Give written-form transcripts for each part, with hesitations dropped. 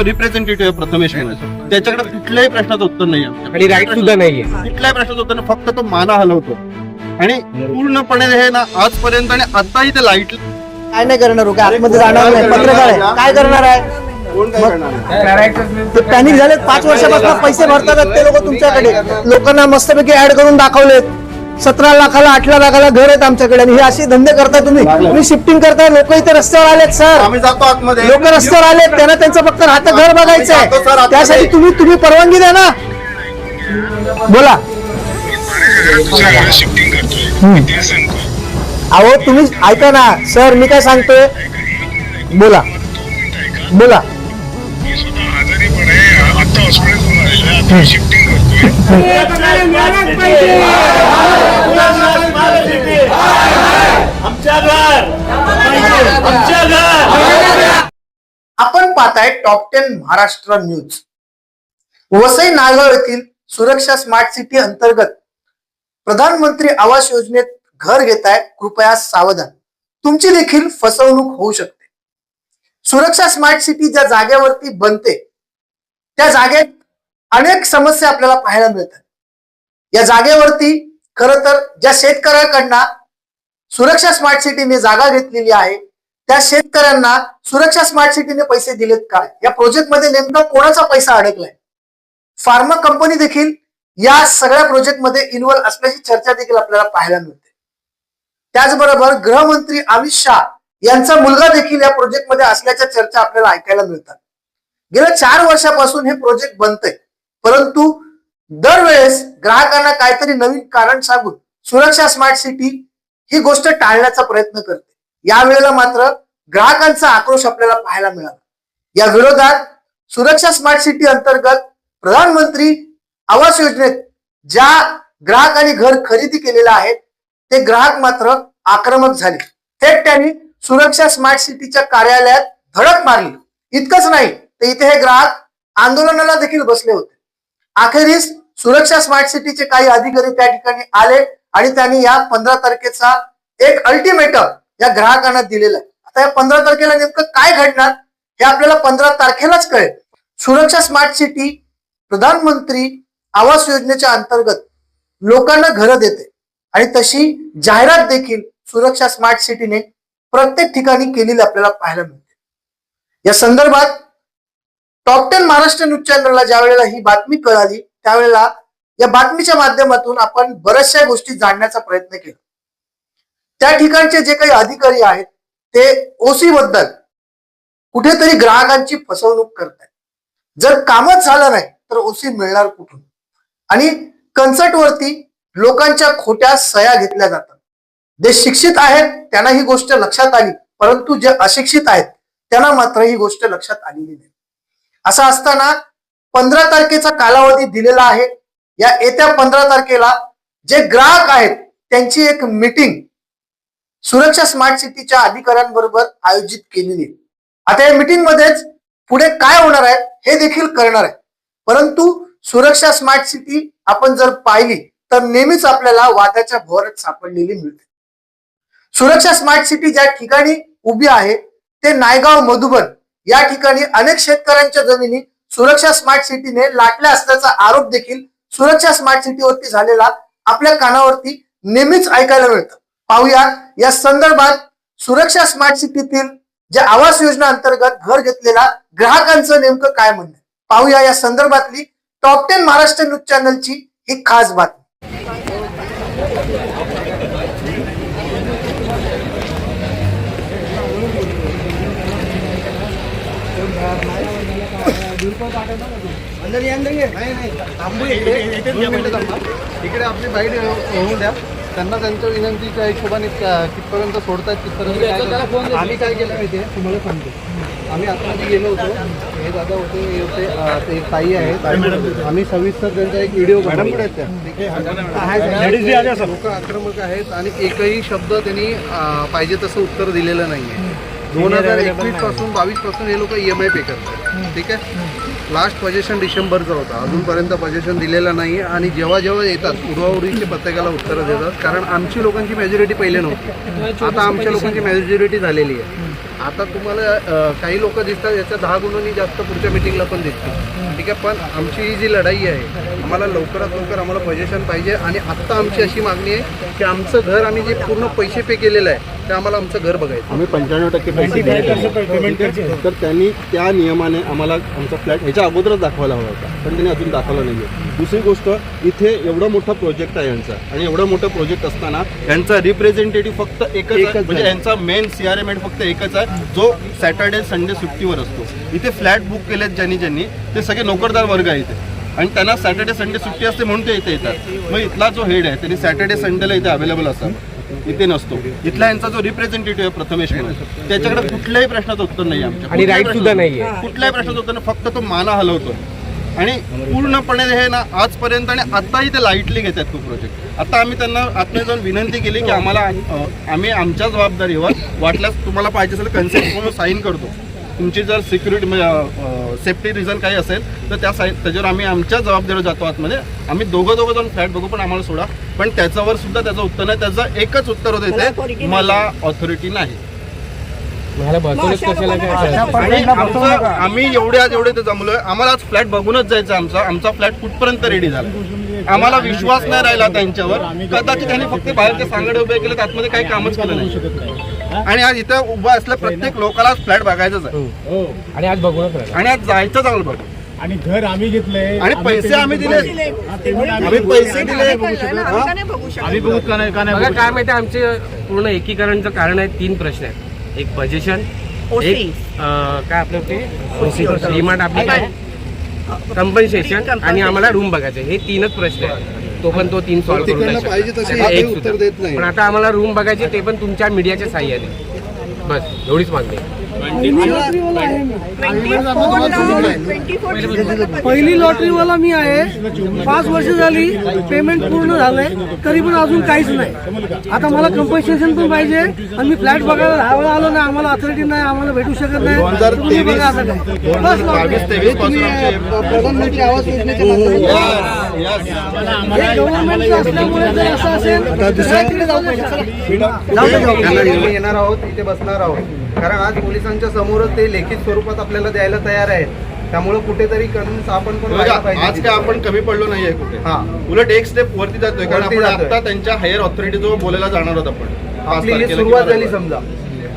जो रिप्रेझेंटेटिव्ह आहे प्रथमेश मीना, त्याच्याकडे कुठल्याही प्रश्नाचं उत्तर नाही आहे आणि राईट सुद्धा नाहीये. कुठल्याही प्रश्नाचं उत्तर नाही, फक्त तो माना हलवतो आणि पूर्णपणे हे ना आजपर्यंत आणि आताही ते लाईट काय नाही करणार हो, काय आतमध्ये जाणार नाही, पत्रकार आहे काय करणार आहे. ते पॅनिक झाले 5 वर्षापासून पैसे भरतात ते लोक तुमच्याकडे, लोकांना मस्तपैकी ऍड करून दाखवलेत 17 लाखाला 18 लाखाला घर आहेत आमच्याकडे, आणि हे असे धंदे करताय तुम्ही शिफ्टिंग करताय. लोक इथे रस्त्यावर आलेत सर, आम्ही जातो आतमध्ये, लोक रस्त्यावर आलेत, त्यांना त्यांचं फक्त राहतं घर बघायचं आहे, त्यासाठी तुम्ही परवानगी द्या ना. बोला अहो तुम्ही ऐका ना सर, मी काय सांगतोय, बोला बोला. आपण पाहताय टॉप 10 महाराष्ट्र न्यूज. वसई नायगाव येथील सुरक्षा स्मार्ट सिटी अंतर्गत प्रधानमंत्री आवास योजनेत घर घेताय, कृपया सावधान, तुमची देखील फसवणूक होऊ शकते. सुरक्षा स्मार्ट सिटी ज्या जागेवरती बनते त्या जागेत अनेक समस्या आपल्याला पाहायला मिळतात. या जागेवरती खरं तर ज्या शेतकऱ्याकडनं सुरक्षा स्मार्ट सिटीने जागा घेतलेली आहे त्या शेतकऱ्यांना सुरक्षा स्मार्ट सिटीने पैसे दिलेत का, या प्रोजेक्ट मध्ये नेमका कोणाचा पैसा अडकलाय. फार्मा कंपनी देखील या सगळ्या प्रोजेक्ट मध्ये इन्व्हॉल्व असल्याची चर्चा देखील आपल्याला पाहायला मिळते. त्याचबरोबर गृहमंत्री अमित शहा यांचा मुलगा देखील या प्रोजेक्ट मध्ये असल्याच्या चर्चा आपल्याला ऐकायला मिळतात. गेल्या 4 वर्षापासून हे प्रोजेक्ट बनतंय, परंतु दरवेळेस ग्राहकांना काहीतरी नवीन कारण सांगून सुरक्षा स्मार्ट सिटी ही गोष्ट टाळण्याचा प्रयत्न करते. यावेळेला मात्र ग्राहकांचा आक्रोश आपल्याला पाहायला मिळाला. या विरोधात सुरक्षा स्मार्ट सिटी अंतर्गत प्रधानमंत्री आवास योजनेत ज्या ग्राहकांनी घर खरेदी केलेलं आहे ते ग्राहक मात्र आक्रमक झाले. थेट त्यांनी सुरक्षा स्मार्ट सिटीच्या कार्यालयात धडक मारली. इतकंच नाही तर इथे हे ग्राहक आंदोलनाला देखील बसले होते. अखेरीस सुरक्षा स्मार्ट सिटीचे काही अधिकारी त्या ठिकाणी आले आणि त्यांनी या 15 तारखेचा एक अल्टिमेटम या ग्राहकांना दिलेला आहे. आता या 15 तारखेला नेमकं काय घडणार हे आपल्याला 15 तारखेलाच कळेल. सुरक्षा स्मार्ट सिटी प्रधानमंत्री आवास योजनेच्या अंतर्गत लोकांना घरं देते आणि तशी जाहिरात देखील सुरक्षा स्मार्ट सिटीने प्रत्येक ठिकाणी केलेली आपल्याला पाहायला मिळते. या संदर्भात टॉप 10 महाराष्ट्र न्यूज चॅनलला ज्या वेळेला ही बातमी कळाली त्यावेळेला या बातमीच्या माध्यमातून आपण बऱ्याचशा गोष्टी जाणण्याचा प्रयत्न केला. त्या ठिकाणचे जे काही अधिकारी आहेत ते ओसी बद्दल कुठेतरी ग्राहकांची फसवणूक करतात. जर कामच झालं नाही तर ओसी मिळणार कुठून, आणि कन्सर्ट वरती लोकांच्या खोट्या सह्या घेतल्या जातात. जे शिक्षित आहेत त्यांना ही गोष्ट लक्षात आली, परंतु जे अशिक्षित आहेत त्यांना मात्र ही गोष्ट लक्षात आलेली नाही. असं असताना 15 तारखेचा कालावधी दिलेला आहे. या येत्या 15 तारखेला जे ग्राहक आहेत त्यांची एक मीटिंग सुरक्षा स्मार्ट सिटीच्या अधिकाऱ्यांबरोबर आयोजित केलेली आहे. आता या मीटिंग मध्येच पुढे काय होणार आहे हे देखील कळणार आहे. परंतु सुरक्षा स्मार्ट सिटी आपण जर पाहिली तर नेहमीच आपल्याला वादाच्या भोवऱ्यात सापडलेली मिळते. सुरक्षा स्मार्ट सिटी ज्या ठिकाणी उभी आहे ते नायगाव मधुबन या ठिकाणी अनेक शेतकऱ्यांच्या जमिनी सुरक्षा स्मार्ट सिटीने लाटल्या असल्याचा आरोप देखील सुरक्षा स्मार्ट सिटीवरती झालेला आपल्या कानावरती नेहमीच ऐकायला मिळतं. पाहूया या संदर्भात सुरक्षा स्मार्ट सिटीतील ज्या आवास योजना अंतर्गत घर घेतलेल्या ग्राहकांचं नेमकं काय म्हणणं. पाहूया या संदर्भातली टॉप 10 महाराष्ट्र न्यूज चॅनलची ही खास बातमी. इकडे आपली बाईट होऊन द्या. त्यांना त्यांच्या विनंतीच्या हिशोबाने कितपर्यंत सोडतात तिथपर्यंत. आम्ही काय केलं माहितीये तुम्हाला सांगतो. आम्ही आतमध्ये गेलो होतो, हे दादा होते, हे होते, ते एक ताई आहेत, आम्ही सविस्तर त्यांचा एक व्हिडिओ लोक आक्रमक आहेत आणि एकही शब्द त्यांनी पाहिजे तसं उत्तर दिलेलं नाहीये. 2021 पासून 22 पासून हे लोक EMI पे करतात. ठीक आहे, लास्ट पोझिशन डिसेंबरचा होता, अजूनपर्यंत पोझिशन दिलेला नाही. आणि जेव्हा जेव्हा येतात उडवाउडीचे प्रत्येकाला उत्तरं देतात, कारण आमची लोकांची मेजॉरिटी पहिले नव्हती, आता आमच्या लोकांची मेजॉरिटी झालेली आहे. आता तुम्हाला काही लोक दिसतात याच्या 10 गुणांनी जास्त पुढच्या मिटिंगला पण दिसतील, ठीक आहे. पण आमची ही जी लढाई आहे, आम्हाला लवकरात लवकर आम्हाला पोझिशन पाहिजे. आणि आत्ता आमची अशी मागणी आहे की आमचं घर आम्ही जे पूर्ण पैसे पे केलेलं आहे ते आम्हाला आमचं घर बघायचं. आम्ही 95% पैसे दिले, तर त्यांनी त्या नियमाने आम्हाला आमचा फ्लॅट ह्याच्या अगोदरच दाखवायला हवा होता, पण त्यांनी अजून दाखवला नाही आहे. दुसरी गोष्ट, इथे एवढा मोठा प्रोजेक्ट आहे यांचा, आणि एवढा मोठा प्रोजेक्ट असताना यांचा रिप्रेझेंटेटिव्ह फक्त एकच आहे, म्हणजे यांचा मेन CRM हेड फक्त एकच आहे, जो सॅटर्डे संडे सुट्टीवर असतो. इथे फ्लॅट बुक केलेत ज्यांनी ते सगळे नोकरदार वर्ग आहे इथे, आणि त्यांना सॅटर्डे संडे सुट्टी असते म्हणून ते इथे येतात. मग इथला जो हेड आहे त्यांनी सॅटर्डे संडेला इथे अवेलेबल असतात, इथे नसतो. इथला यांचा जो रिप्रेझेंटेटिव्ह आहे प्रथमेश म्हणून, त्याच्याकडे कुठल्याही प्रश्नाचं उत्तर नाही आमच्या, आणि राईट सुद्धा नाहीये. कुठल्याही प्रश्नाचं उत्तर नाही, फक्त तो माना हलवतो. आणि पूर्णपणे हे ना आजपर्यंत आणि आत्ताही ते लाईटली घेतात तो प्रोजेक्ट. आता आम्ही त्यांना आतमध्ये जाऊन विनंती केली की आम्हाला आम्ही आमच्या जबाबदारीवर वाटल्यास तुम्हाला पाहिजे असेल कन्सेंट फॉर्म साईन करतो, तुमची जर सिक्युरिटी म्हणजे सेफ्टी रिझन काही असेल तर त्याच्यावर आम्ही आमच्या जबाबदारीवर जातो आतमध्ये. आम्ही दोघं जाऊन फ्लॅट बघू, पण आम्हाला सोडा. पण त्याच्यावर सुद्धा त्याचं उत्तर नाही. त्याचं एकच उत्तर होतं इथे, मला ऑथॉरिटी नाही. आम्ही एवढे ते जमलोय, आम्हाला आज फ्लॅट बघूनच जायचं. आमचा फ्लॅट कुठपर्यंत रेडी झाला, आम्हाला विश्वास नाही राहिला त्यांच्यावर. कदाचित त्यांनी फक्त बाहेर ते सांगडे उभे केले, आतमध्ये काही कामच केलं नाही. आणि आज इथं उभं असल्या प्रत्येक लोकांना फ्लॅट बघायचंच आहे, आणि आज बघूनच, आणि आज जायचं चांगलं बघू. आणि घर आम्ही घेतले, आणि पैसे आम्ही दिले, आम्ही पैसे दिले. आम्ही बघूत का नाही बघा काय माहिती, आमचे पूर्ण एकीकरणचं कारण आहे. 3 प्रश्न आहेत. एक पोझिशन, एक काय आपलं ते डिमांड आपली काय, कंपन्सेशन, आणि आम्हाला रूम बघायचं. हे 3च प्रश्न आहेत. तो 3 सॉल्व्ह करून नाही पाहिजे तसे शकत. एक उत्तर देत नाही. पण आता आम्हाला रूम बघायचे, ते पण तुमच्या मीडियाच्या साह्याने. बस एवढीच मागणी आहे. पहिली लॉटरीवाला मी आहे. 5 वर्ष झाली, पेमेंट पूर्ण झालंय, तरी पण अजून काहीच नाही. आता मला कंपन्सेशन पण पाहिजे, आणि मी फ्लॅट बघायला 10 वेळा आलो नाही, आम्हाला अथॉरिटी नाही, आम्हाला भेटू शकत नाही. तुम्ही बघा आता काय. बस लॉटरी. प्रधानमंत्री आवास योजनेच्या हे गव्हर्नमेंटचं असल्यामुळे जर असं असेल तर तिकडे जाऊ त्यांना येणार आहोत, इथे बसणार आहोत. कारण आज पोलिसांच्या समोरच ते लेखित स्वरूपात आपल्याला द्यायला तयार आहेत. त्यामुळे कुठेतरी कन्व्हिन्स आपण पण व्हायला पाहिजे. आज काय आपण कमी पडलो नाहीये कुठे, उलट एक स्टेप वरती जातोय. कारण आपण आता त्यांच्या हायर ऑथॉरिटी जो बोलायला जाणार आहोत आपण. आपली ही सुरुवात झाली. समजा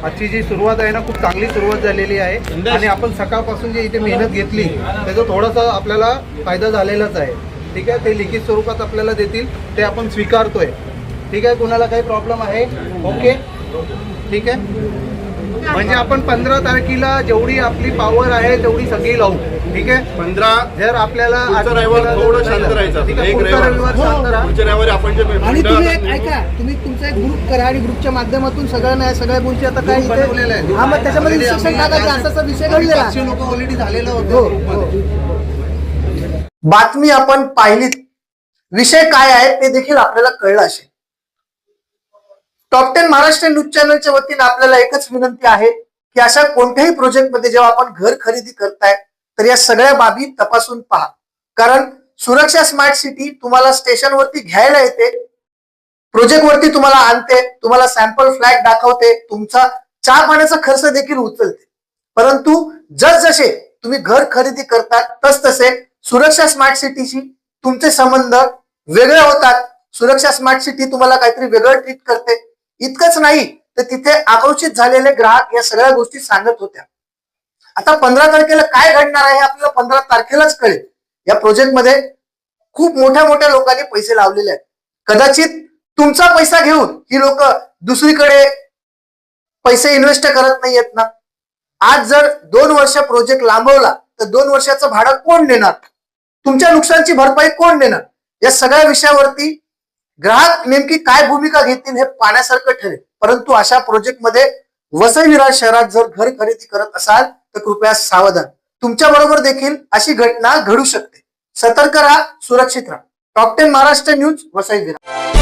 आजची जी सुरुवात आहे ना, खूप चांगली सुरुवात झालेली आहे. आणि आपण सकाळपासून जे इथे मेहनत घेतली त्याचा थोडासा आपल्याला फायदा झालेलाच आहे. ठीक आहे, ते लिखित स्वरूपात आपल्याला देतील, ते आपण स्वीकारतोय. ठीक आहे, कुणाला काही प्रॉब्लेम आहे? ओके, ठीक आहे. म्हणजे आपण 15 तारखेला जेवढी आपली पॉवर आहे तेवढी सगळी लावू. ठीक आहे, 15 जर आपल्याला रविवार थोडं शांत राहायचं. ठीक आहे, पुढचा रविवार शांत राहा. पुढच्या रविवारी आपण जे आणि तुम्ही एक ऐका, तुम्ही तुमचा एक ग्रुप करा, आणि ग्रुपच्या माध्यमातून सगळ्या गोष्टी आता काय बनवलेलं आहे. हा, मग त्याच्यामध्ये इन्स्ट्रक्शन टाकायचे, असा विषय घडलेला. 500 लोक ऑलरेडी झालेलं हो, होतं. बातमी आपण पाहिलीत, विषय काय आहे ते देखील आपल्याला कळलं असेल. टॉप 10 महाराष्ट्र न्यूज चॅनलच्या वतीने आपल्याला एकच विनंती आहे की अशा कोणत्याही प्रोजेक्ट मध्ये जेव्हा आपण घर खरेदी करताय तर या सगळ्या बाबी तपासून पहा. कारण सुरक्षा स्मार्ट सिटी तुम्हाला स्टेशनवरती घ्यायला येते, प्रोजेक्ट वरती तुम्हाला आणते, तुम्हाला सॅम्पल फ्लॅट दाखवते, तुमचा चहा पाण्याचा खर्च देखील उचलते. परंतु जसजसे तुम्ही घर खरेदी करतात तसतसे सुरक्षा स्मार्ट सिटीशी तुमचे संबंध वेगळे होतात. सुरक्षा स्मार्ट सिटी तुम्हाला काहीतरी वेगळं ट्रीट करते. इतकंच नाही तर तिथे आक्रोशित झालेले ग्राहक या सगळ्या गोष्टी सांगत होत्या. आता 15 तारखेला काय घडणार आहे आपल्याला 15 तारखेलाच कळेल. या प्रोजेक्ट मध्ये खूप मोठ्या लोकांनी पैसे लावलेले आहेत. कदाचित तुमचा पैसा घेऊन ही लोक दुसरीकडे पैसे इन्व्हेस्ट करत नाहीयेत ना. आज जर 2 वर्ष प्रोजेक्ट लांबवला तर 2 वर्षाचं भाडं कोण देणार, तुमच्या नुकसानची भरपाई कोण देणार, या सगळ्या विषयावरती ग्राहक नेमकी काय भूमिका घेतील हे पाहण्यासारखं ठरेल. परंतु अशा प्रोजेक्ट मध्ये वसई विरार शहरात जर घर खरेदी करत असाल तर कृपया सावधान. तुमच्या बरोबर देखील अशी घटना घडू शकते. सतर्क राहा, सुरक्षित राहा. Top 10 Maharashtra news, Vasai Virar.